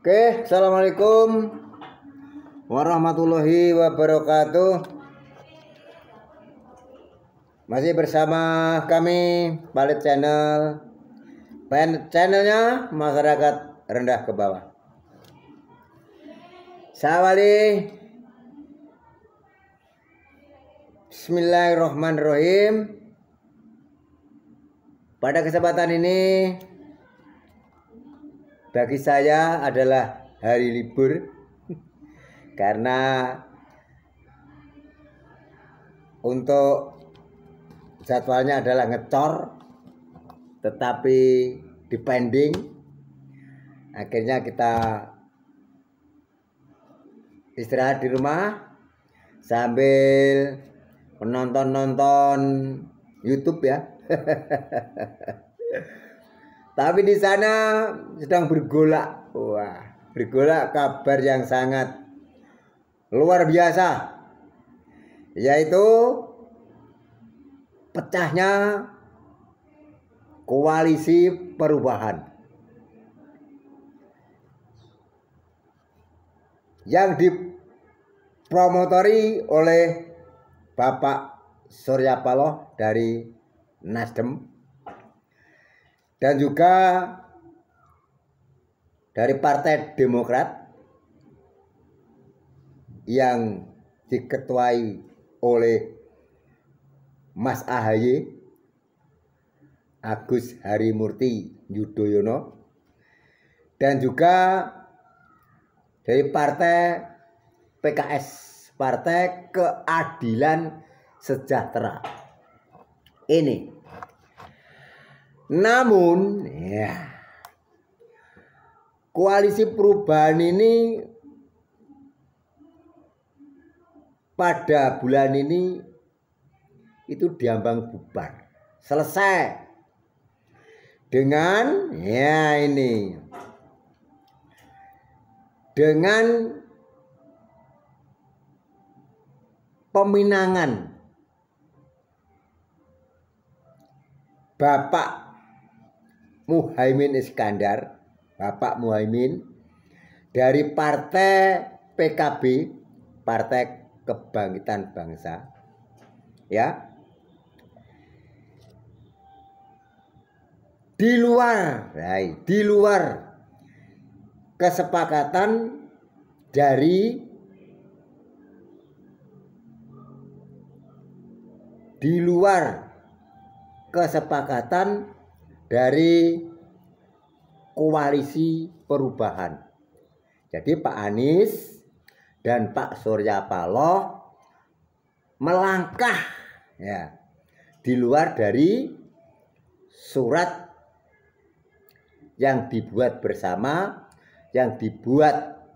Oke, assalamualaikum warahmatullahi wabarakatuh. Masih bersama kami Palit Channel, channelnya masyarakat rendah ke bawah. Saya Wali. Bismillahirrahmanirrahim. Pada kesempatan ini bagi saya adalah hari libur karena untuk jadwalnya adalah ngecor, tetapi dipending. Akhirnya kita istirahat di rumah sambil menonton YouTube ya. Tapi di sana sedang bergolak. Wah, bergolak kabar yang sangat luar biasa, yaitu pecahnya koalisi perubahan yang dipromotori oleh Bapak Surya Paloh dari Nasdem dan juga dari Partai Demokrat yang diketuai oleh Mas AHY Agus Harimurti Yudhoyono dan juga dari Partai PKS, Partai Keadilan Sejahtera ini. Namun ya, koalisi perubahan ini pada bulan ini itu diambang bubar, selesai dengan ya ini, dengan peminangan Bapak Muhaimin Iskandar, Bapak Muhaimin dari Partai PKB, Partai Kebangkitan Bangsa, ya. Di luar kesepakatan dari koalisi perubahan. Jadi Pak Anies dan Pak Surya Paloh melangkah ya di luar dari surat yang dibuat bersama, yang dibuat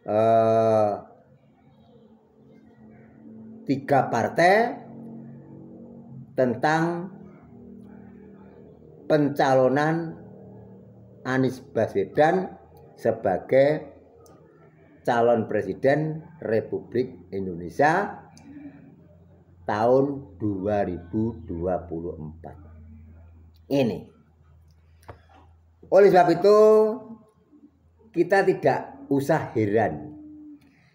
3 partai tentang pencalonan Anies Baswedan sebagai calon presiden Republik Indonesia tahun 2024 ini. Oleh sebab itu kita tidak usah heran,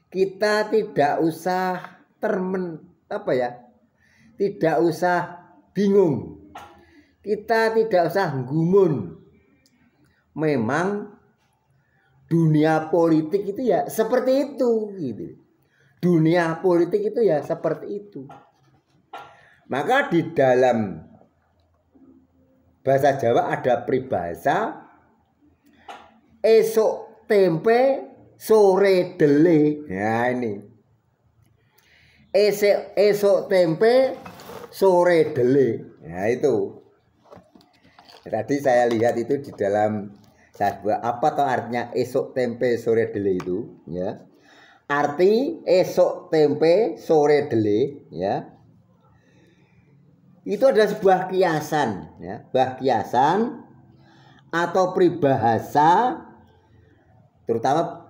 kita tidak usah tidak usah bingung, kita tidak usah gumun. Memang dunia politik itu ya seperti itu gitu. Dunia politik itu ya seperti itu. Maka di dalam bahasa Jawa ada peribahasa esok tempe sore dele. Nah ini. Esok tempe sore dele. Nah itu. Tadi saya lihat itu di dalam apa toh artinya esok tempe sore dele itu ya. Arti esok tempe sore dele ya. Itu adalah sebuah kiasan ya, sebuah kiasan atau peribahasa, terutama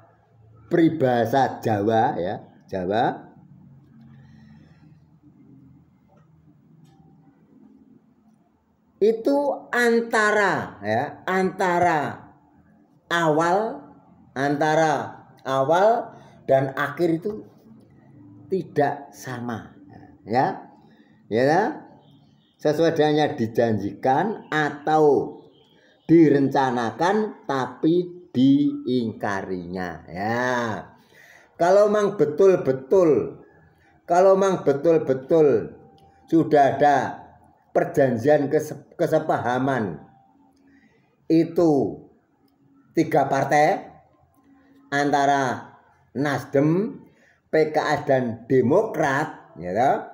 peribahasa Jawa ya, Jawa. Itu antara awal antara awal dan akhir itu tidak sama, ya, ya, sesuai dengan yang dijanjikan atau direncanakan tapi diingkarinya, ya. Kalau memang betul-betul sudah ada perjanjian kesepahaman itu 3 partai antara Nasdem, PKS dan Demokrat, ya,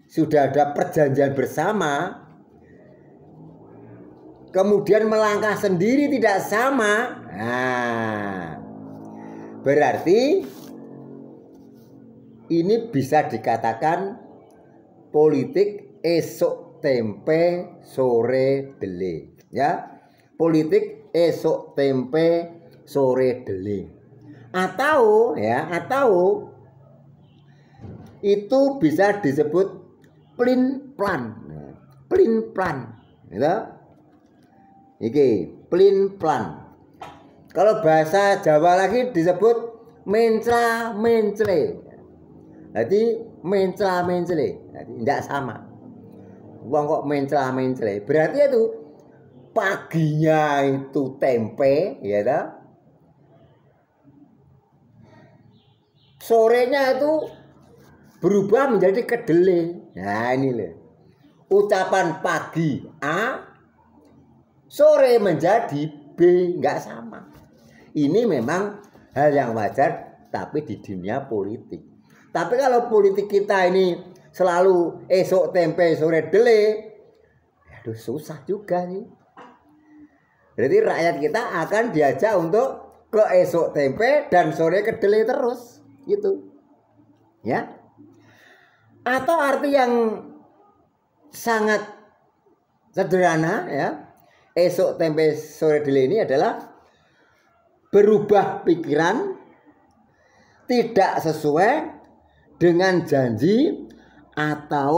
sudah ada perjanjian bersama, kemudian melangkah sendiri tidak sama, nah, berarti ini bisa dikatakan politik esok tempe sore dele, ya, politik esok tempe sore dele, atau itu bisa disebut plin plan, gitu. Iki plin plan. Kalau bahasa Jawa lagi disebut mencla mencle. Jadi mencla mencle, jadi tidak sama. Uang kok mencla mencle, berarti itu paginya itu tempe, ya toh. Sorenya itu berubah menjadi kedelai. Nah ini loh, ucapan pagi A, sore menjadi B, nggak sama. Ini memang hal yang wajar, tapi di dunia politik. Tapi kalau politik kita ini selalu esok tempe sore dele, aduh susah juga nih. Berarti rakyat kita akan diajak untuk ke esok tempe dan sore kedelai terus, gitu, ya. Atau arti yang sangat sederhana, ya, esok tempe sore dele ini adalah berubah pikiran tidak sesuai dengan janji atau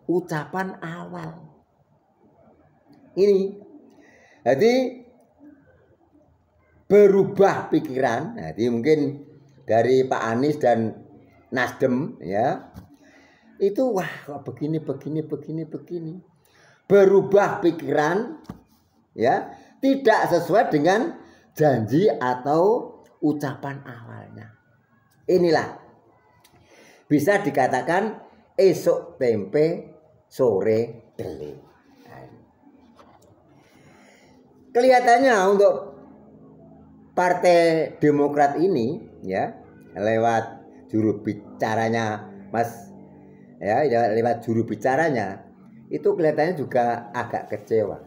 ucapan awal. Ini jadi berubah pikiran. Jadi mungkin dari Pak Anies dan Nasdem, ya, itu wah kok begini. Berubah pikiran, ya, tidak sesuai dengan janji atau ucapan awalnya. Inilah bisa dikatakan esok tempe sore dele. Kelihatannya untuk Partai Demokrat ini, ya, lewat juru bicaranya Mas, ya, lewat juru bicaranya itu kelihatannya juga agak kecewa.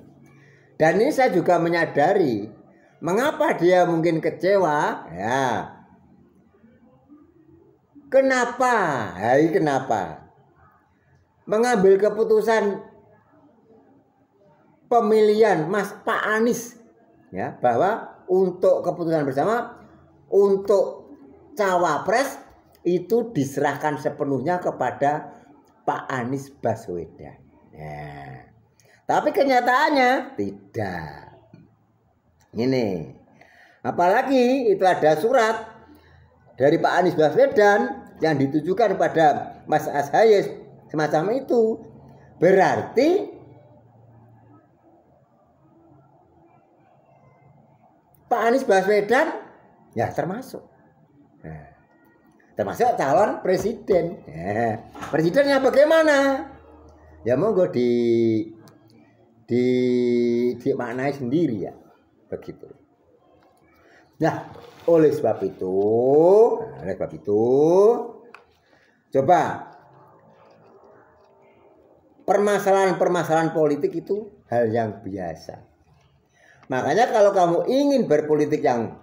Dan ini saya juga menyadari mengapa dia mungkin kecewa, ya. Kenapa mengambil keputusan pemilihan Mas Pak Anies, ya, bahwa untuk keputusan bersama untuk cawapres itu diserahkan sepenuhnya kepada Pak Anies Baswedan. Ya. Tapi kenyataannya tidak. Ini, apalagi itu ada surat dari Pak Anies Baswedan yang ditujukan kepada Mas Ahaye semacam itu, berarti Pak Anies Baswedan ya termasuk calon presiden. Presidennya bagaimana? Ya monggo dimaknai sendiri, ya, begitu. Nah, oleh sebab itu, coba permasalahan politik itu hal yang biasa. Makanya kalau kamu ingin berpolitik yang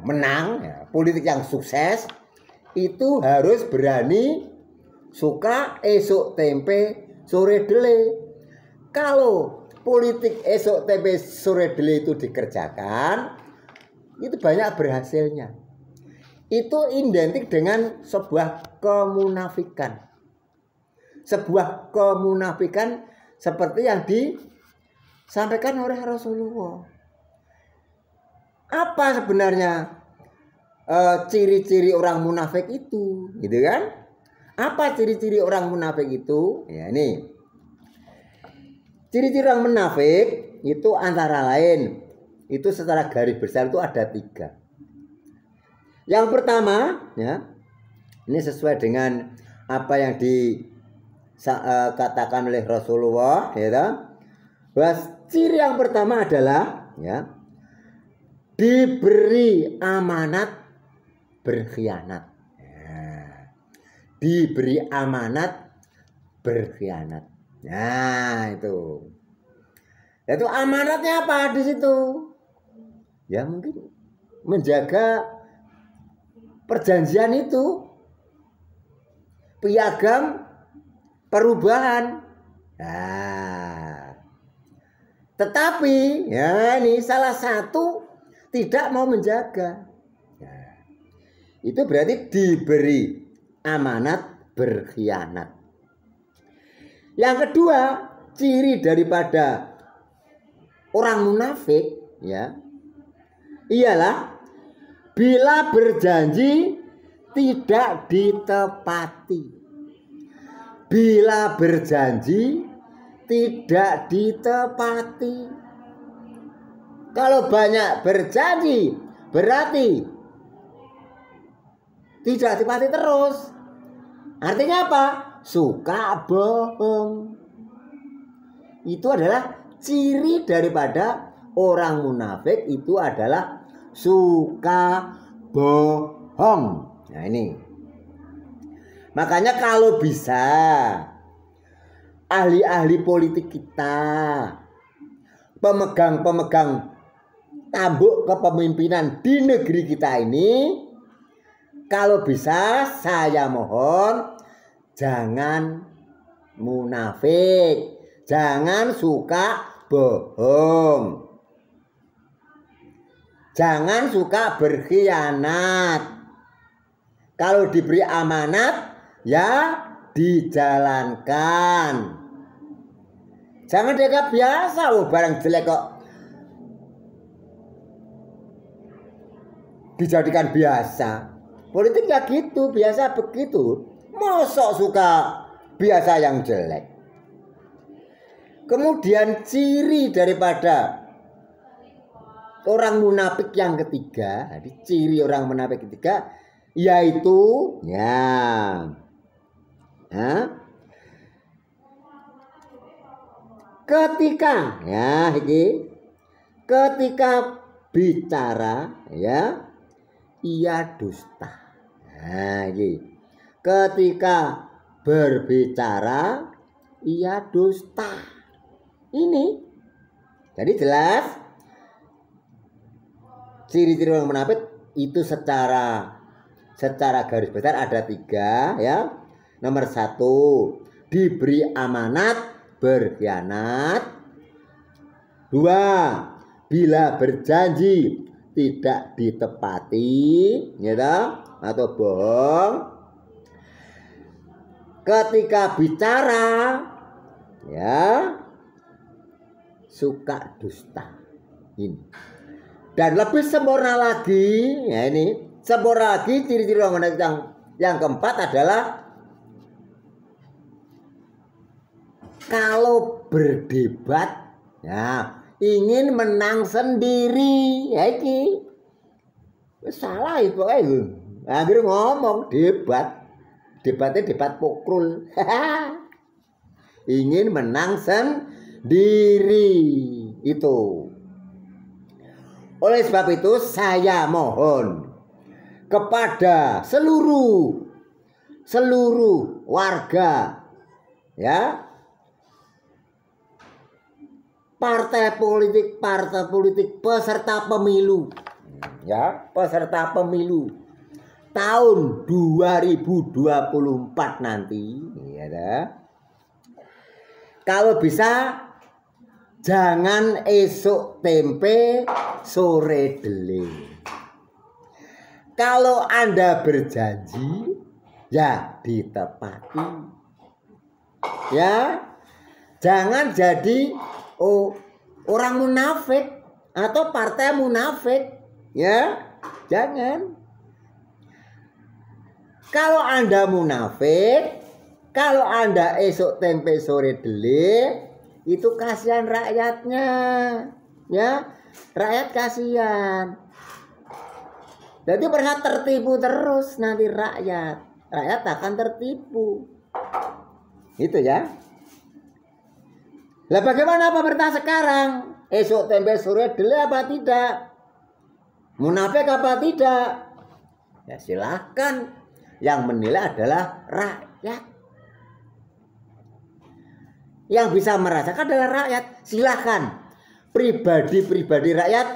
menang, ya, politik yang sukses, itu harus berani suka esok tempe sore dele. Kalau politik esok tempe sore dele itu dikerjakan, itu banyak berhasilnya. Itu identik dengan sebuah kemunafikan. Sebuah kemunafikan seperti yang disampaikan oleh Rasulullah. Apa sebenarnya ciri-ciri orang munafik itu, gitu kan? Apa ciri-ciri orang munafik itu? Ya ini. Ciri-ciri orang munafik itu antara lain, itu secara garis besar itu ada 3. Yang pertama, ya, ini sesuai dengan apa yang dikatakan oleh Rasulullah, ya, bahwa ciri yang pertama adalah, ya, diberi amanat berkhianat. Ya. Diberi amanat berkhianat. Nah, itu. Itu amanatnya apa di situ? Ya mungkin menjaga perjanjian itu, piagam perubahan. Nah, tetapi ya ini salah satu tidak mau menjaga. Itu berarti diberi amanat berkhianat. Yang kedua, ciri daripada orang munafik, ya, ialah bila berjanji tidak ditepati. Bila berjanji tidak ditepati. Kalau banyak berjanji berarti tidak ditepati terus. Artinya apa? Suka bohong. Itu adalah ciri daripada orang munafik, itu adalah suka bohong. Nah ini. Makanya kalau bisa ahli-ahli politik kita, pemegang-pemegang tambuk kepemimpinan di negeri kita ini, kalau bisa saya mohon jangan munafik, jangan suka bohong, jangan suka berkhianat. Kalau diberi amanat ya dijalankan. Jangan dianggap biasa loh, barang jelek kok dijadikan biasa. Politik ya gitu, biasa begitu. Mosok suka biasa yang jelek. Kemudian ciri daripada orang munafik yang ketiga, ciri orang munafik ketiga yaitu ketika bicara ya ia dusta. Nah, ketika berbicara ia dusta. Ini jadi jelas ciri-ciri orang munafik itu secara garis besar ada 3 ya. Nomor 1, diberi amanat berkhianat. 2, bila berjanji tidak ditepati, gitu, atau bohong. Ketika bicara ya suka dusta. Ini. Dan lebih sempurna lagi, ya ini, sempurna lagi ciri-ciri orang munafik yang keempat adalah kalau berdebat ya ingin menang sendiri. Ya iki salah itu akhir ngomong debatnya debat pokrul. Ingin menang sendiri itu. Oleh sebab itu saya mohon kepada seluruh warga ya, partai politik peserta pemilu ya, peserta pemilu tahun 2024 nanti ya, kalau bisa jangan esok tempe sore dele. Kalau Anda berjanji ya ditepati ya, jangan jadi orang munafik atau partai munafik. Ya, jangan. Kalau Anda munafik, kalau Anda esok tempe sore dele, itu kasihan rakyatnya. Ya, rakyat kasihan. Jadi mereka tertipu terus nanti rakyat. Rakyat akan tertipu. Itu ya. Lah bagaimana pemerintah sekarang? Esok tempe sore dele apa tidak? Munafik apa tidak? Ya silahkan. Yang menilai adalah rakyat. Yang bisa merasakan adalah rakyat. Silahkan. Pribadi-pribadi rakyat,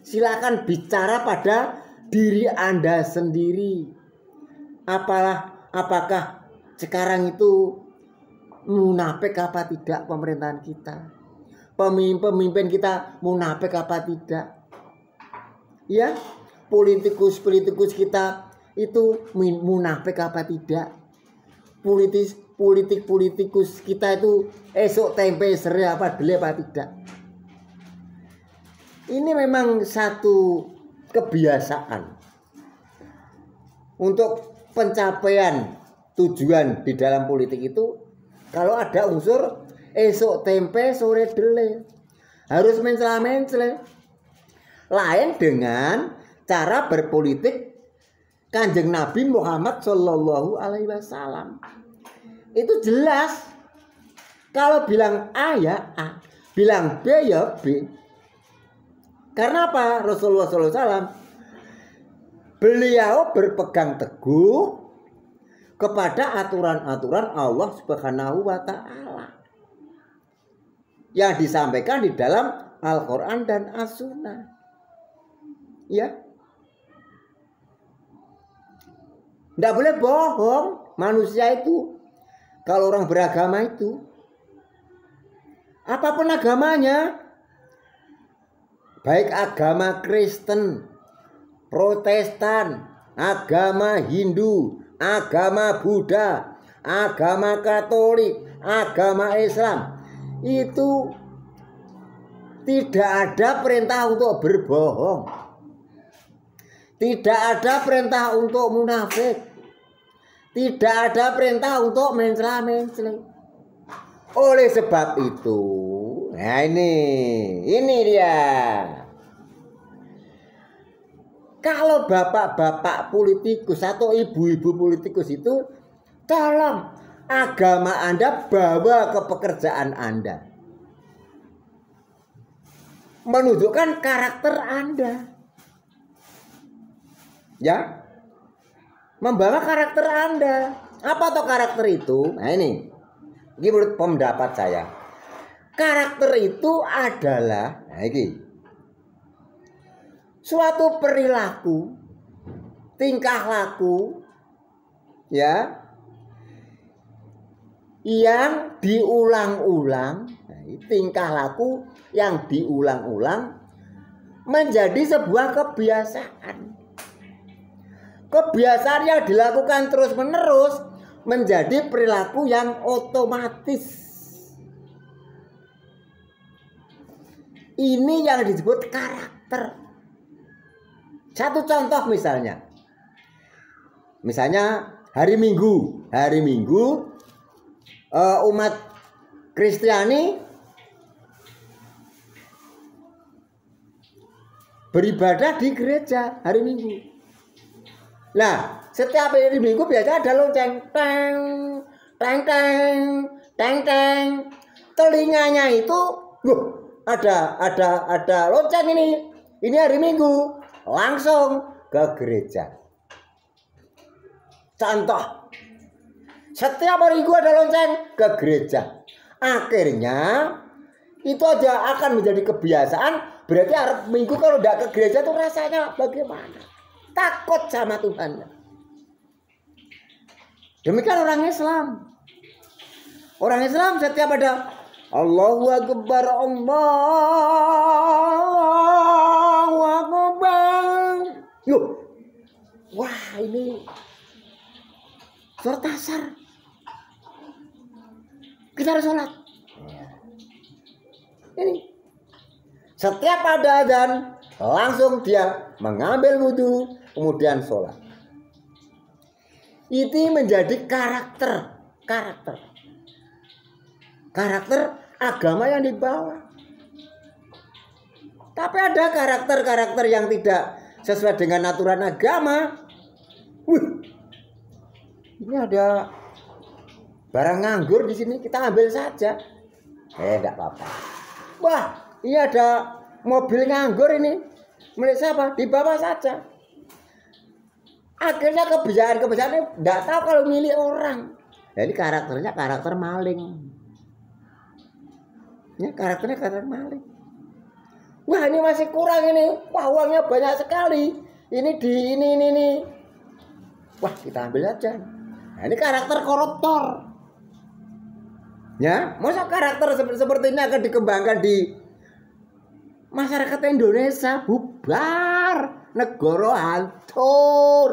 silahkan bicara pada diri Anda sendiri. Apakah sekarang itu munafik apa tidak pemerintahan kita? Pemimpin kita munafik apa tidak? Ya, politikus kita itu munafik apa tidak? Politikus kita itu esok tempe sore apa dele apa tidak? Ini memang satu kebiasaan untuk pencapaian tujuan di dalam politik itu. Kalau ada unsur esok tempe sore dele, harus mencela-mencela. Lain dengan cara berpolitik Kanjeng Nabi Muhammad Shallallahu Alaihi Wasallam. Itu jelas. Kalau bilang A ya A, bilang B ya B. Karena apa? Rasulullah SAW beliau berpegang teguh kepada aturan-aturan Allah Subhanahu wa Ta'ala yang disampaikan di dalam Al-Quran dan As-Sunnah. Ya, tidak boleh bohong manusia itu. Kalau orang beragama itu, apapun agamanya, baik agama Kristen, Protestan, agama Hindu, agama Buddha, agama Katolik, agama Islam, itu tidak ada perintah untuk berbohong. Tidak ada perintah untuk munafik. Tidak ada perintah untuk mencela-mencela. Oleh sebab itu, nah ini dia. Kalau bapak-bapak politikus atau ibu-ibu politikus itu, tolong agama Anda bawa ke pekerjaan Anda. Menunjukkan karakter Anda. Ya, membawa karakter Anda. Apa toh karakter itu? Nah ini menurut pendapat saya, karakter itu adalah suatu perilaku, tingkah laku, ya, yang diulang-ulang. Tingkah laku yang diulang-ulang menjadi sebuah kebiasaan. Kebiasaan yang dilakukan terus-menerus menjadi perilaku yang otomatis. Ini yang disebut karakter. Satu contoh misalnya. Misalnya hari Minggu umat Kristiani beribadah di gereja hari Minggu. Nah, setiap hari Minggu biasanya ada lonceng, teng, teng, teng, teng, teng. Telinganya itu, ada lonceng ini. Ini hari Minggu, langsung ke gereja. Contoh, setiap hari Minggu ada lonceng ke gereja. Akhirnya itu aja akan menjadi kebiasaan. Berarti hari Minggu kalau tidak ke gereja itu rasanya bagaimana? Takut sama Tuhan. Demikian orang Islam. Orang Islam setiap ada Allahu Akbar, Allahu Akbar. Yuk. Wah, ini surat asar. Kita harus sholat. Ini Setiap ada azan, langsung dia mengambil wudhu, kemudian sholat. Itu menjadi karakter agama yang dibawa. Tapi ada karakter-karakter yang tidak sesuai dengan aturan agama. Ini ada barang nganggur di sini, kita ambil saja. Enggak apa-apa. Wah, ini ada mobil nganggur ini. Milik siapa? Dibawa saja. Akhirnya kebiasaan-kebiasaan enggak tahu kalau milik orang. Nah, ini karakternya karakter maling. Ini karakternya karakter maling. Wah, ini masih kurang ini. Wah, uangnya banyak sekali. Ini ini. Wah, kita ambil aja. Nah, ini karakter koruptor. Ya, masa karakter seperti ini akan dikembangkan di masyarakat Indonesia? Bubar, negara hancur.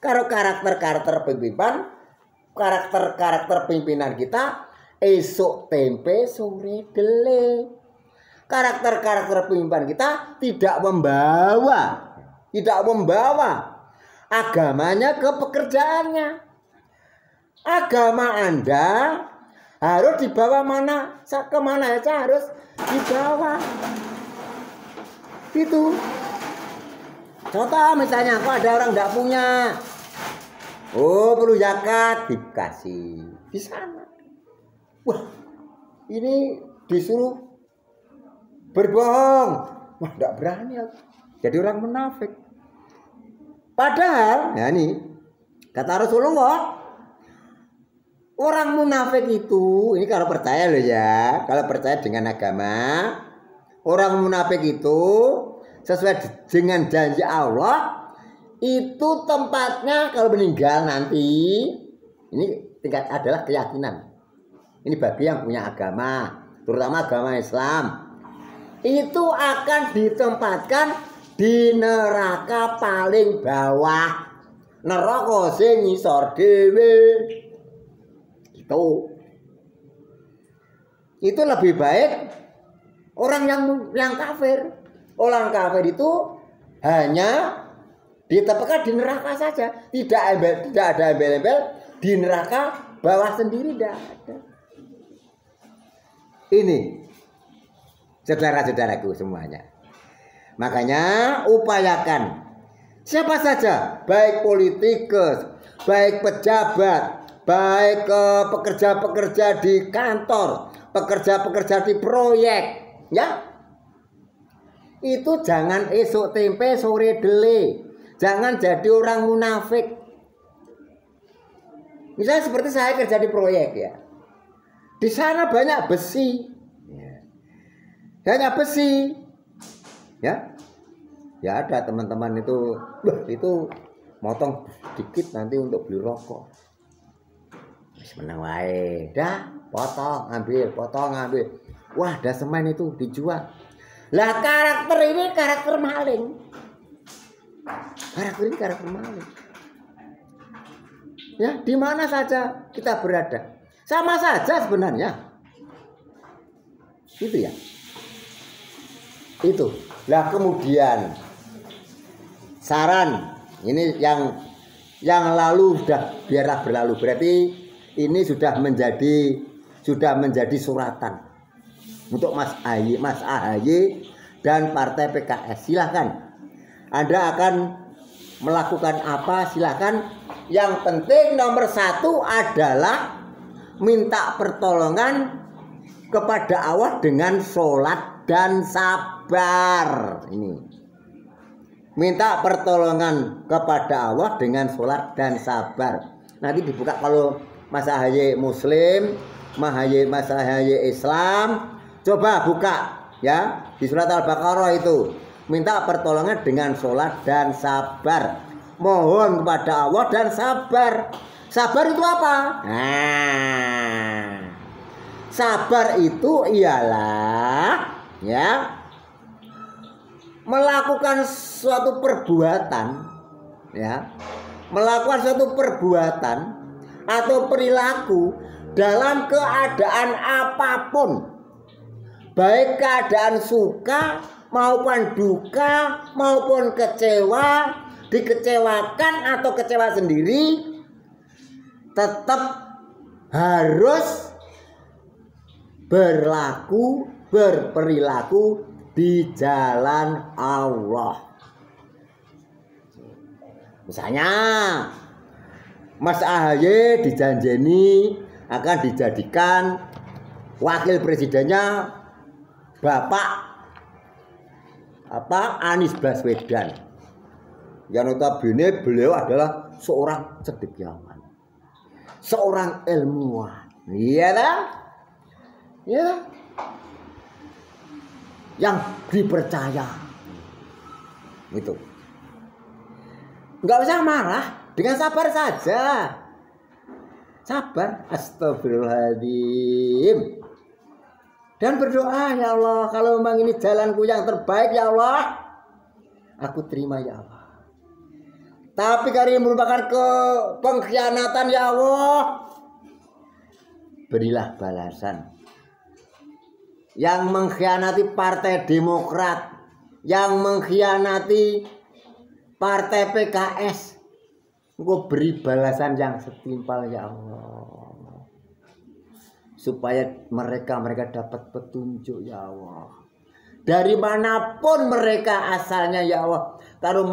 Kalau karakter pimpinan kita esok tempe sore dele. Karakter pimpinan kita tidak membawa agamanya ke pekerjaannya. Agama Anda harus dibawa kemana aja harus dibawa. Itu. Contoh misalnya, kalau ada orang tidak punya, perlu zakat, dikasih di sana. Wah, ini disuruh berbohong. Wah, tidak berani aku. Jadi orang munafik. Padahal, ya ini kata Rasulullah, orang munafik itu, ini kalau percaya loh ya, kalau percaya dengan agama, orang munafik itu sesuai dengan janji Allah, itu tempatnya kalau meninggal nanti, ini tingkat adalah keyakinan. Ini bagi yang punya agama, terutama agama Islam, itu akan ditempatkan di neraka paling bawah, neraka sing ngisor dhewe. Itu lebih baik orang yang kafir. Orang kafir itu hanya ditempatkan di neraka saja, tidak ada embel-embel di neraka bawah sendiri, tidak ada. Ini saudara-saudaraku semuanya. Makanya upayakan siapa saja, baik politikus, baik pejabat, baik pekerja-pekerja di kantor, pekerja-pekerja di proyek, ya, itu jangan esok tempe sore dele, jangan jadi orang munafik. Misalnya seperti saya kerja di proyek ya, di sana banyak besi, ya ada teman-teman itu motong dikit nanti untuk beli rokok. Menang wae, dah potong ambil. Wah, ada semen itu dijual. Lah karakter ini karakter maling. Ya, di mana saja kita berada, sama saja sebenarnya. Itu ya. Itu. Lah kemudian saran ini yang lalu biarlah berlalu. Berarti ini sudah menjadi suratan untuk Mas AHY dan Partai PKS. Silahkan Anda akan melakukan apa, silahkan. Yang penting nomor 1 adalah minta pertolongan kepada Allah dengan sholat dan sabar. Ini minta pertolongan kepada Allah dengan sholat dan sabar. Nanti dibuka kalau Mas AHY Muslim, Mas AHY Islam, coba buka ya di surat Al-Baqarah itu, minta pertolongan dengan sholat dan sabar, mohon kepada Allah dan sabar. Sabar itu apa? Nah, sabar itu ialah ya melakukan suatu perbuatan, ya melakukan suatu perbuatan atau perilaku dalam keadaan apapun, baik keadaan suka maupun duka maupun kecewa, dikecewakan atau kecewa sendiri, tetap harus berperilaku di jalan Allah. Misalnya Mas AHY dijanjeni akan dijadikan wakil presidennya Bapak Anies Baswedan. Yang notabene beliau adalah seorang cendekiawan, seorang ilmuwan. Iya tak? Ya. Yang dipercaya. Itu. Enggak usah marah, dengan sabar saja. Sabar, astagfirullahaladzim. Dan berdoa, ya Allah, kalau memang ini jalanku yang terbaik, ya Allah, aku terima, ya Allah. Tapi kalau ini merupakan pengkhianatan, ya Allah, berilah balasan. Yang mengkhianati Partai Demokrat, yang mengkhianati Partai PKS, engkau beri balasan yang setimpal, ya Allah, supaya mereka dapat petunjuk, ya Allah, dari manapun mereka asalnya, ya Allah. Kalau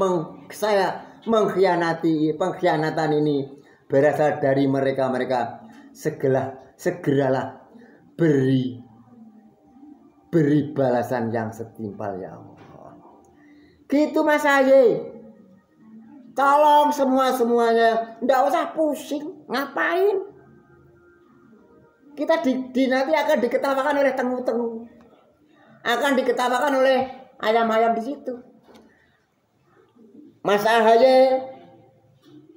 saya mengkhianati, pengkhianatan ini berasal dari mereka segeralah beri balasan yang setimpal, ya Allah. Gitu Mas AHY. Tolong semuanya, ndak usah pusing, ngapain? Kita nanti akan diketawakan oleh tengu-tengu, akan diketawakan oleh ayam-ayam di situ. Mas AHY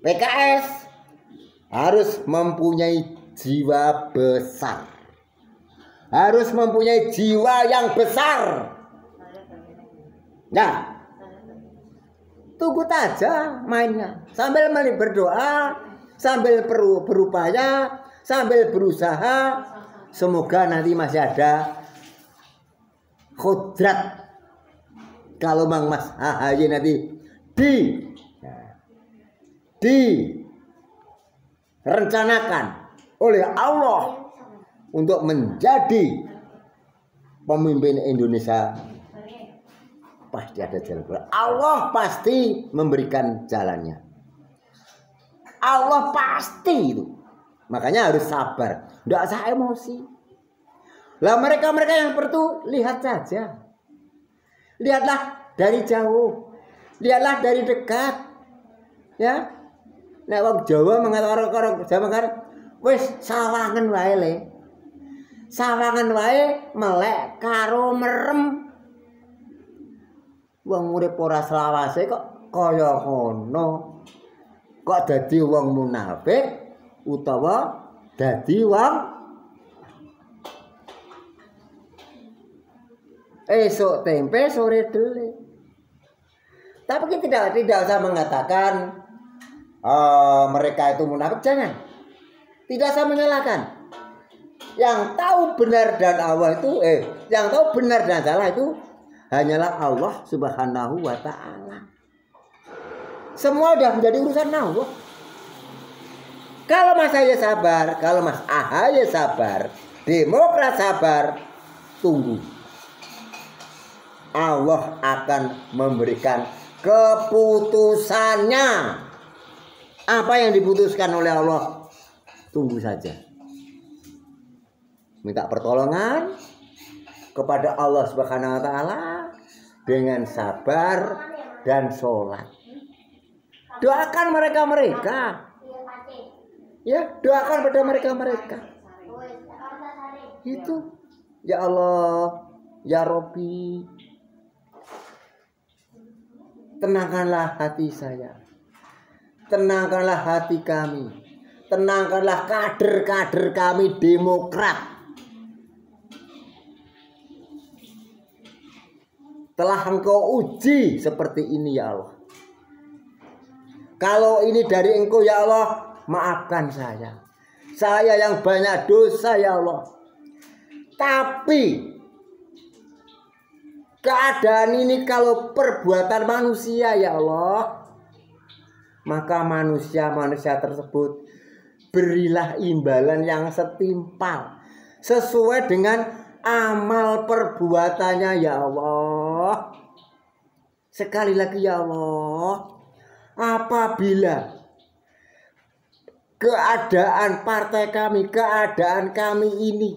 PKS harus mempunyai jiwa besar, harus mempunyai jiwa yang besar. Nah, tunggu saja mainnya, sambil berdoa, sambil berupaya, sambil berusaha. Semoga nanti masih ada kodrat kalau Mang Mas AHY nanti direncanakan oleh Allah untuk menjadi pemimpin Indonesia. Pasti ada jalan keluar. Allah pasti memberikan jalannya. Allah pasti itu. Makanya harus sabar, tidak usah emosi. Lah mereka yang perlu lihat saja. Lihatlah dari jauh, lihatlah dari dekat. Ya. Nek wong Jawa mengatakan zaman kan wis sawangan wae le. Sawangan wae melek karo merem. Wong urip ora selawase kok kaya ngono. Kok dadi wong munafik utawa dadi wong esok tempe sore dele. Tapi kita tidak usah mengatakan mereka itu munafik, jangan. Tidak usah menyalahkan. Yang tahu benar dan Allah itu yang tahu benar dan salah itu hanyalah Allah Subhanahu wa ta'ala. Semua udah menjadi urusan Allah. Kalau Mas AHY sabar, kalau Mas AHY sabar, Demokrat sabar, tunggu. Allah akan memberikan keputusannya. Apa yang diputuskan oleh Allah, tunggu saja. Minta pertolongan kepada Allah Subhanahu wa ta'ala dengan sabar dan sholat. Doakan mereka. Ya, doakan pada mereka. Itu. Ya Allah, ya Robbi, tenangkanlah hati saya. Tenangkanlah hati kami. Tenangkanlah kader-kader kami Demokrat. Telah Engkau uji seperti ini, ya Allah. Kalau ini dari Engkau, ya Allah, maafkan saya. Saya yang banyak dosa, ya Allah. Tapi keadaan ini kalau perbuatan manusia ya Allah, maka manusia-manusia tersebut berilah imbalan yang setimpal sesuai dengan amal perbuatannya ya Allah. Sekali lagi ya Allah, apabila keadaan partai kami, keadaan kami ini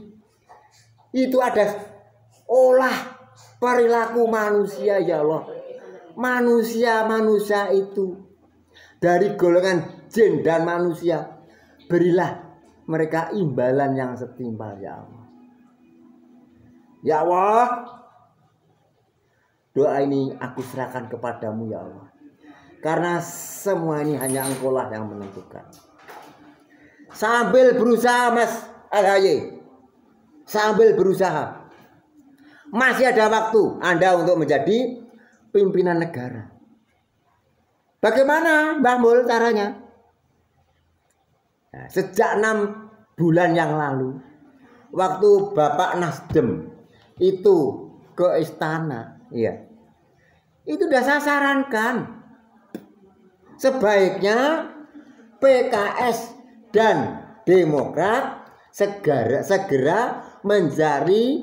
itu ada olah perilaku manusia ya Allah, manusia itu dari golongan jin dan manusia, berilah mereka imbalan yang setimpal ya Allah. Ya Allah, doa ini aku serahkan kepadamu ya Allah, karena semua ini hanya Engkau lah yang menentukan. Sambil berusaha Mas AHY, sambil berusaha, masih ada waktu Anda untuk menjadi pimpinan negara. Bagaimana Mbah Mul caranya? Nah, sejak 6 bulan yang lalu, waktu Bapak Nasdem itu ke istana, iya, itu sudah saya sarankan sebaiknya PKS dan Demokrat segera mencari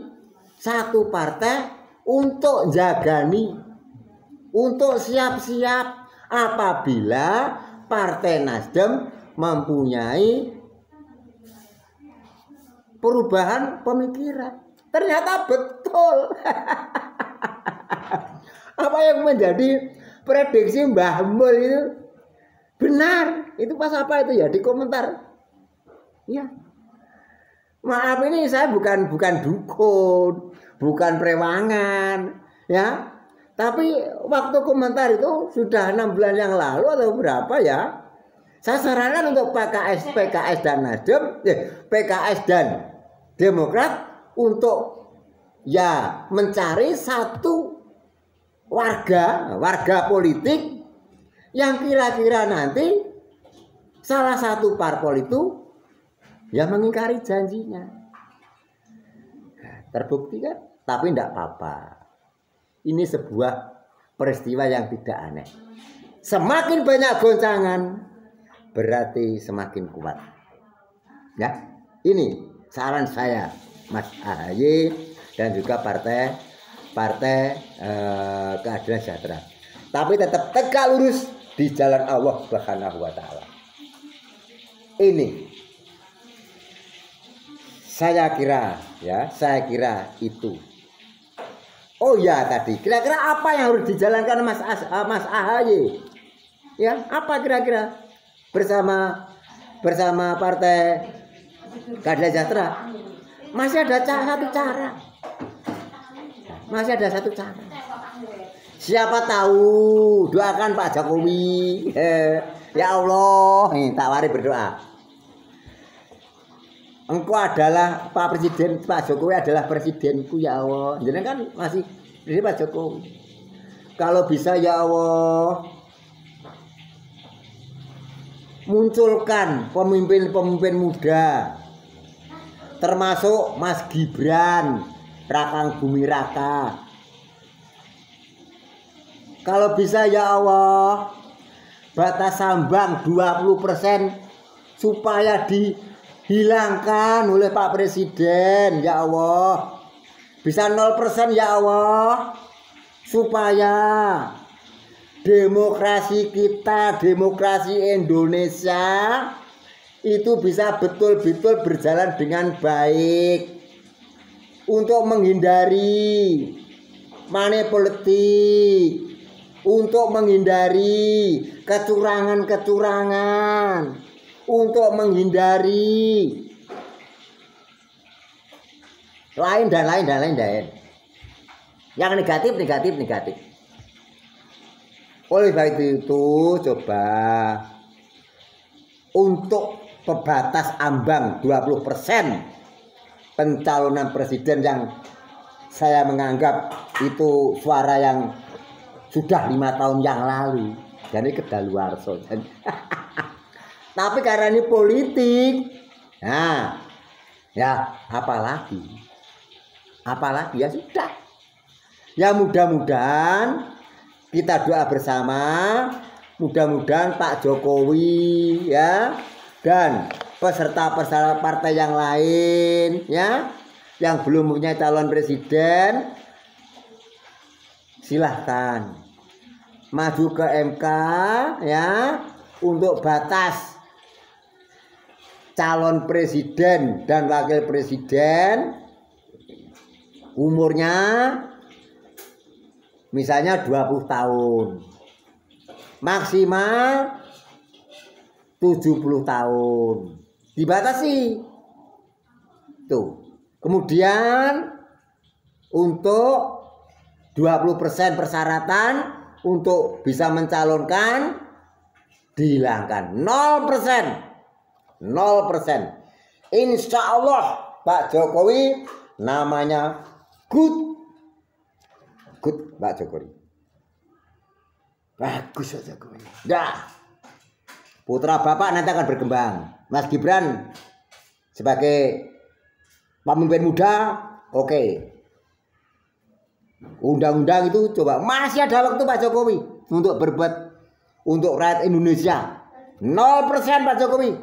satu partai untuk jagani, untuk siap-siap apabila Partai Nasdem mempunyai perubahan pemikiran. Ternyata betul. Apa yang menjadi prediksi Mbah Mul itu benar. Itu pas apa itu ya di komentar. Ya. Maaf ini saya bukan dukun, bukan prewangan, ya. Tapi waktu komentar itu sudah 6 bulan yang lalu atau berapa ya? Saya sarankan untuk PKS dan Nasdem, PKS dan Demokrat untuk ya mencari satu warga politik yang kira-kira nanti salah satu parpol itu yang mengingkari janjinya. Terbukti kan? Tapi tidak apa-apa. Ini sebuah peristiwa yang tidak aneh. Semakin banyak goncangan, berarti semakin kuat. Ya, ini saran saya, Mas AHY dan juga partai Keadilan Sejahtera. Tapi tetap tegak lurus di jalan Allah Subhanahu wa taala. Ini saya kira itu. Oh ya tadi, kira-kira apa yang harus dijalankan Mas AHY? Ya, apa kira-kira bersama Partai Keadilan Sejahtera? Masih ada satu cara. Masih ada satu cara. Siapa tahu, doakan Pak Jokowi. Ya Allah, tak wari berdoa. Engkau adalah Pak Jokowi adalah presidenku ya Allah. Jadi kan masih dari Pak Jokowi. Kalau bisa ya Allah, munculkan pemimpin-pemimpin muda, termasuk Mas Gibran Rakang Bumi Raka. Kalau bisa ya Allah, batas ambang 20% supaya dihilangkan oleh Pak Presiden ya Allah. Bisa 0% ya Allah, supaya demokrasi kita, demokrasi Indonesia itu bisa betul-betul berjalan dengan baik untuk menghindari money politik, untuk menghindari kecurangan-kecurangan, untuk menghindari lain. Yang negatif. Oleh sebab itu coba untuk pembatas ambang 20% pencalonan presiden yang saya menganggap itu suara yang sudah 5 tahun yang lalu, jadi kedaluarsa. Tapi karena ini politik, nah ya apalagi ya sudah. Ya mudah-mudahan kita doa bersama, mudah-mudahan Pak Jokowi ya dan peserta-peserta partai yang lain ya yang belum punya calon presiden silahkan maju ke MK ya untuk batas calon presiden dan wakil presiden umurnya misalnya 20 tahun maksimal 70 tahun dibatasi tuh. Kemudian untuk 20% persyaratan untuk bisa mencalonkan dihilangkan 0%. Insya Allah Pak Jokowi namanya good Pak Jokowi. Bagus Pak Jokowi. Dah. Putra Bapak nanti akan berkembang. Mas Gibran sebagai pemimpin muda, oke. Undang-undang itu coba masih ada waktu Pak Jokowi untuk berbuat untuk rakyat Indonesia. 0% Pak Jokowi.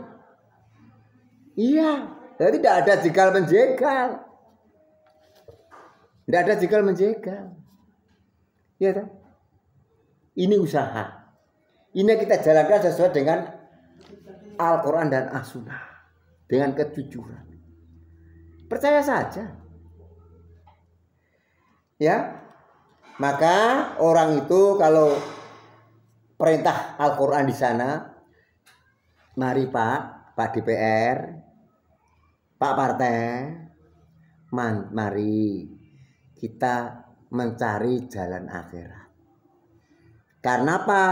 Iya, jadi tidak ada jegal menjegal. Tidak ada jegal menjegal. Ya kan? Ini usaha. Ini kita jalankan sesuai dengan Al-Quran dan As-Sunnah. Dengan kejujuran. Percaya saja. Ya. Maka orang itu kalau perintah Al-Quran di sana, mari Pak DPR, Pak Partai, mari kita mencari jalan akhirat. Karena apa?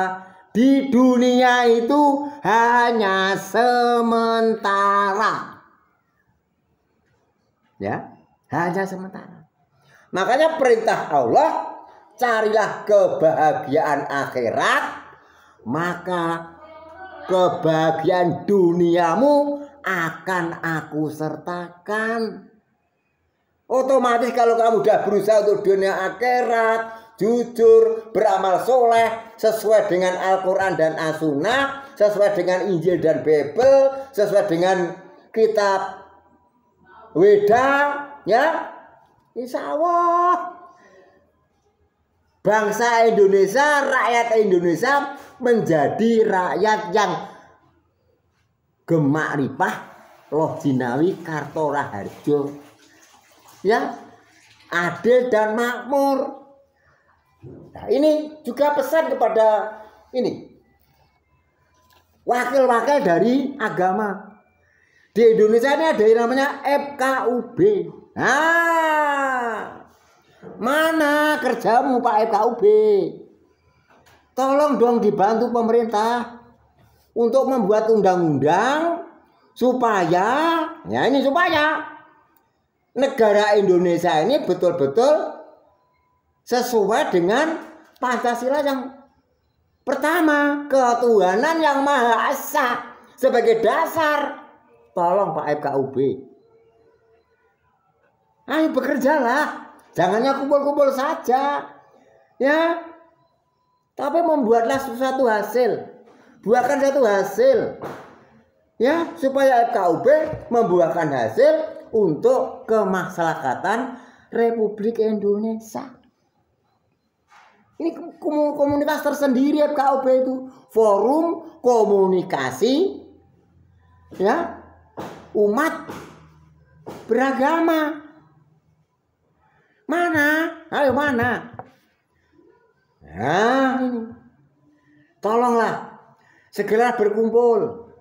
Di dunia itu hanya sementara. Ya, hanya sementara. Makanya perintah Allah, carilah kebahagiaan akhirat, maka kebahagiaan duniamu akan aku sertakan. Otomatis kalau kamu sudah berusaha untuk dunia akhirat, jujur, beramal soleh, sesuai dengan Al-Quran dan As-Sunnah, sesuai dengan Injil dan Bible, sesuai dengan kitab Weda, ya, insya Allah bangsa Indonesia, rakyat Indonesia menjadi rakyat yang gemak ripah, loh jinawi karto raharjo, ya, adil dan makmur. Nah, ini juga pesan kepada ini wakil-wakil dari agama. Di Indonesia ini ada yang namanya FKUB. Nah, mana kerjamu Pak FKUB? Tolong dong dibantu pemerintah untuk membuat undang-undang supaya, ya ini supaya negara Indonesia ini betul-betul sesuai dengan Pancasila yang pertama, ketuhanan yang Maha Esa sebagai dasar. Tolong Pak FKUB, ayo bekerjalah, jangannya kumpul-kumpul saja, ya. Tapi membuatlah suatu hasil, buahkan satu hasil, ya, supaya FKUB membuahkan hasil untuk kemaslahatan Republik Indonesia. Ini komunitas tersendiri FKUB itu, forum komunikasi, ya, umat beragama. Mana? Ayo mana? Nah, ini. Tolonglah segera berkumpul,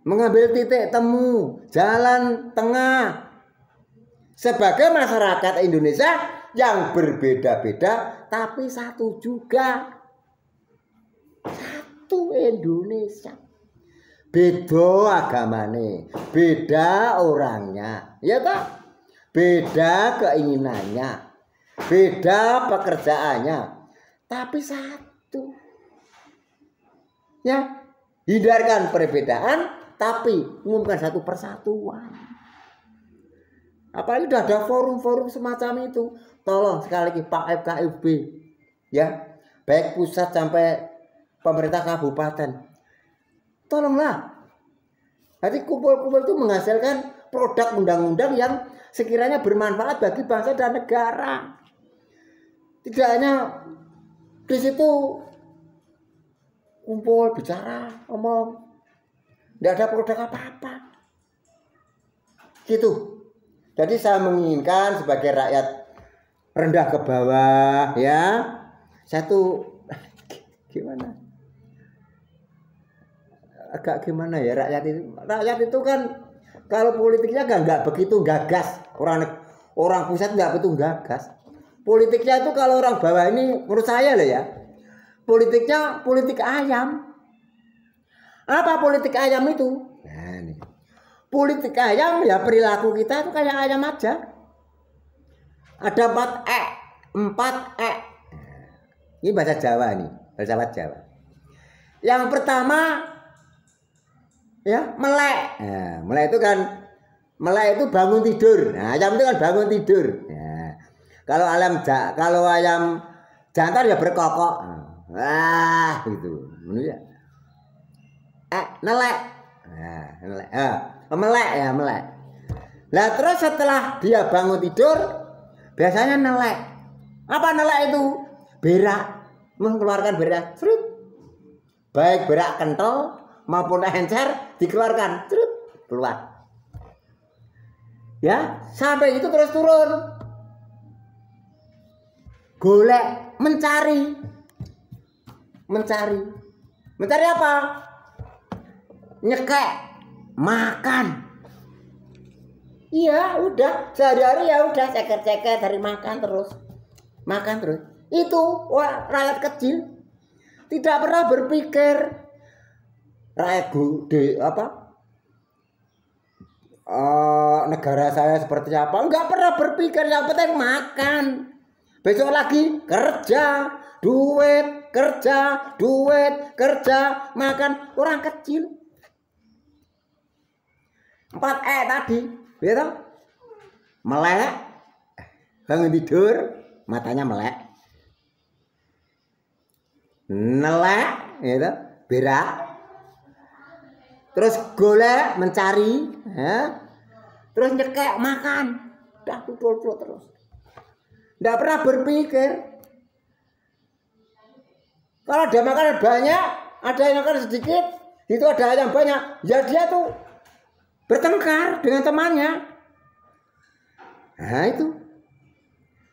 mengambil titik temu, jalan tengah sebagai masyarakat Indonesia yang berbeda-beda tapi satu juga. Satu Indonesia. Beda agamane, beda orangnya, ya tak? Beda keinginannya, beda pekerjaannya, tapi satu. Ya, hindarkan perbedaan, tapi umumkan satu persatuan. Apalagi udah ada forum-forum semacam itu. Tolong sekali lagi Pak FKUB, ya, baik pusat sampai pemerintah kabupaten, tolonglah. Jadi kumpul-kumpul itu menghasilkan produk undang-undang yang sekiranya bermanfaat bagi bangsa dan negara. Tidak hanya di situ kumpul bicara, ngomong, tidak ada produk apa-apa. Gitu. Jadi saya menginginkan sebagai rakyat rendah ke bawah, ya, satu gimana? Agak gimana ya rakyat itu kan kalau politiknya nggak begitu gagas, orang pusat nggak begitu gagas. Politiknya itu kalau orang bawah ini menurut saya loh ya, politiknya politik ayam. Apa politik ayam itu? Nah, nih. Politik ayam ya perilaku kita itu kayak ayam aja. Ada 4 E. Ini bahasa Jawa nih, bahasa Jawa. Yang pertama ya melek. Nah, melek itu kan melek itu bangun tidur. Nah, ayam itu kan bangun tidur. Nah, kalau ayam jantan ya berkokok. Wah, gitu. Menurut nelek. Nah, nelek. Melek ya, melek. Lah terus setelah dia bangun tidur biasanya nelek. Apa nelek itu? Berak, mengeluarkan berak. Serut. Baik berak kental maupun encer dikeluarkan. Serut, keluar. Ya, sampai itu terus turun. Golek, mencari. Mencari apa? Nyekek, makan. Iya, udah sehari-hari ya udah ceker-ceker dari makan terus. Itu rakyat kecil tidak pernah berpikir rakyat gede negara saya seperti apa. Enggak pernah berpikir, yang penting makan. Besok lagi kerja, duit, kerja, makan. Orang kecil 4E tadi, gitu. Melek, bangun tidur, matanya melek. Nelek, gitu, berak. Terus golek, mencari, ya. Terus nyekek, makan. Udah tutul terus. Nggak pernah berpikir. Kalau ada makanan banyak, ada yang makan sedikit, itu ada yang banyak. Ya dia tuh bertengkar dengan temannya. Nah itu.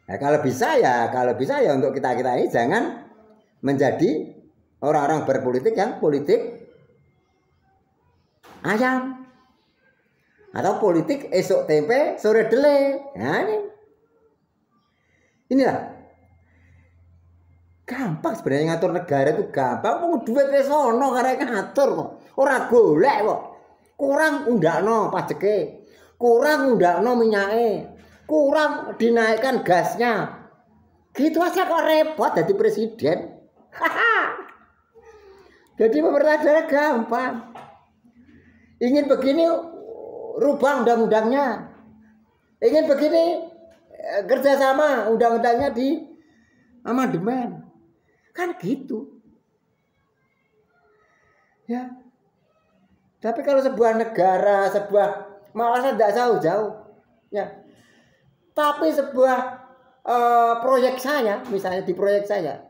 Nah, kalau bisa ya untuk kita ini jangan menjadi orang-orang berpolitik yang politik ayam atau politik esok tempe sore dele. Nah inilah gampang sebenarnya ngatur negara itu gampang. Mau duit wis ono karek ngatur kok. Ora golek kok. Kurang undakno pajeke, kurang undakno minyake, kurang dinaikkan gasnya. Gitu aja kok repot jadi presiden. Jadi pemerintah daerah gampang. Ingin begini rubah undang-undangnya. Ingin begini kerjasama undang-undangnya di amandemen. Kan gitu. Ya. Tapi kalau sebuah negara, malah tidak jauh-jauh. Ya. Tapi sebuah proyek saya, misalnya di proyek saya,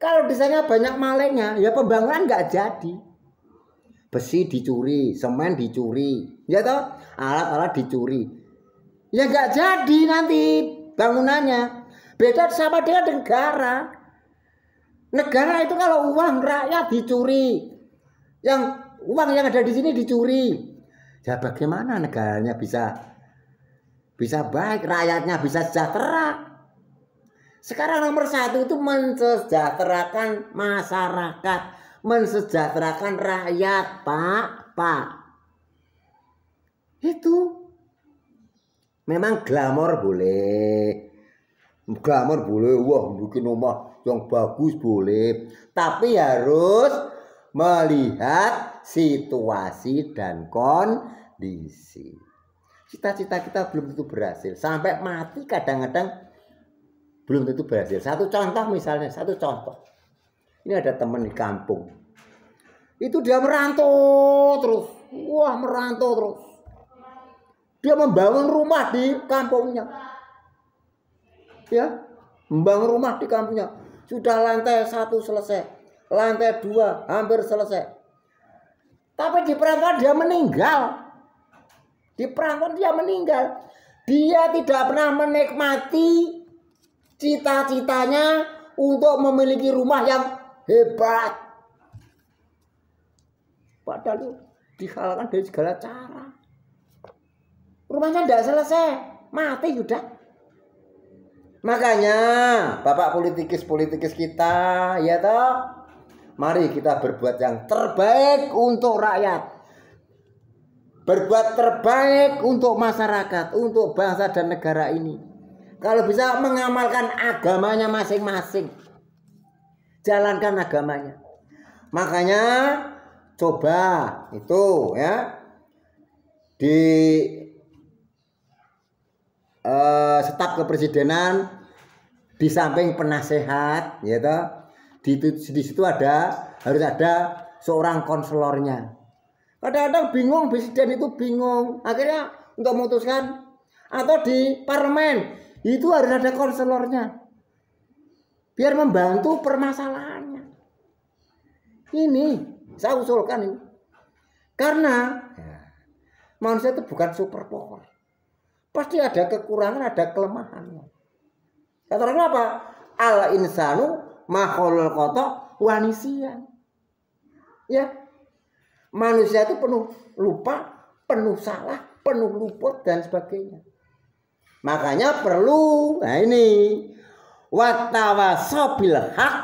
kalau di sana banyak malingnya, ya pembangunan nggak jadi. Besi dicuri, semen dicuri, ya toh, alat-alat dicuri. Ya nggak jadi nanti bangunannya. Beda sama dengan negara. Negara itu kalau uang rakyat dicuri, uang yang ada di sini dicuri, ya bagaimana negaranya bisa baik, rakyatnya bisa sejahtera. Sekarang nomor 1 itu mensejahterakan masyarakat, mensejahterakan rakyat, Pak. Itu memang glamor boleh, wah bikin rumah yang bagus boleh, tapi harus melihat situasi dan kondisi. cita-cita kita belum tentu berhasil. Sampai mati kadang-kadang belum tentu berhasil. Satu contoh misalnya, satu contoh. Ini ada teman di kampung. Itu dia merantau terus. Wah, merantau terus. Dia membangun rumah di kampungnya. Ya, membangun rumah di kampungnya. Sudah lantai 1 selesai. Lantai 2 hampir selesai. Tapi di perantauan dia meninggal. Di perantauan dia meninggal. Dia tidak pernah menikmati cita-citanya untuk memiliki rumah yang hebat. Padahal itu dihalalkan dari segala cara. Rumahnya tidak selesai, mati sudah. Makanya Bapak politikus kita, ya toh, mari kita berbuat yang terbaik untuk rakyat. Berbuat terbaik untuk masyarakat, untuk bangsa dan negara ini. Kalau bisa mengamalkan agamanya masing-masing. Jalankan agamanya. Makanya coba itu ya di staf kepresidenan di samping penasehat, ya toh, di situ harus ada seorang konselornya. Kadang-kadang bingung, presiden itu bingung, akhirnya untuk memutuskan. Atau di parlemen itu harus ada konselornya biar membantu permasalahannya. Ini saya usulkan ini karena manusia itu bukan superpower. Pasti ada kekurangan, ada kelemahannya. Kata orang apa? Al insanu makhlukul kotor wanisian. Ya, manusia itu penuh lupa, penuh salah, penuh luput dan sebagainya. Makanya perlu, nah ini wattawasobil haq,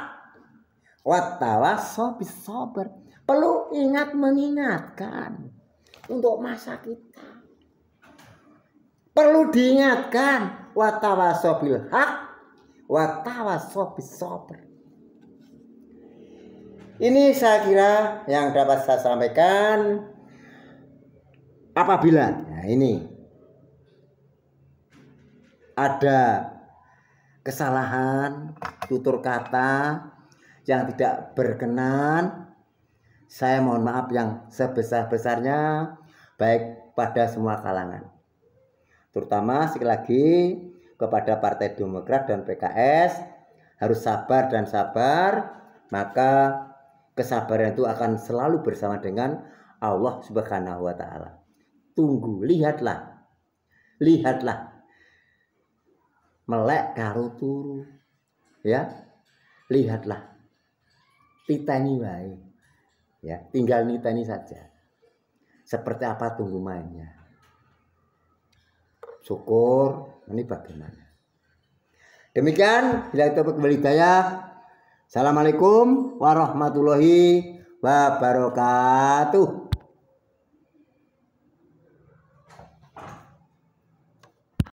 wattawasobis sober. Perlu ingat mengingatkan untuk masa kita. Perlu diingatkan wattawasobil haq, wattawasobis sober. Ini saya kira yang dapat saya sampaikan. Apabila nah ini ada kesalahan tutur kata yang tidak berkenan, saya mohon maaf yang sebesar-besarnya baik pada semua kalangan. Terutama sekali lagi kepada Partai Demokrat dan PKS harus sabar dan sabar, maka kesabaran itu akan selalu bersama dengan Allah Subhanahu wa taala. Tunggu, lihatlah. Lihatlah. Melek karo turu. Ya. Lihatlah. Titani wae. Ya, tinggal nitani saja. Seperti apa tunggu mainnya. Syukur, ini bagaimana. Demikian, bila itu kembali hidayah. Assalamualaikum warahmatullahi wabarakatuh.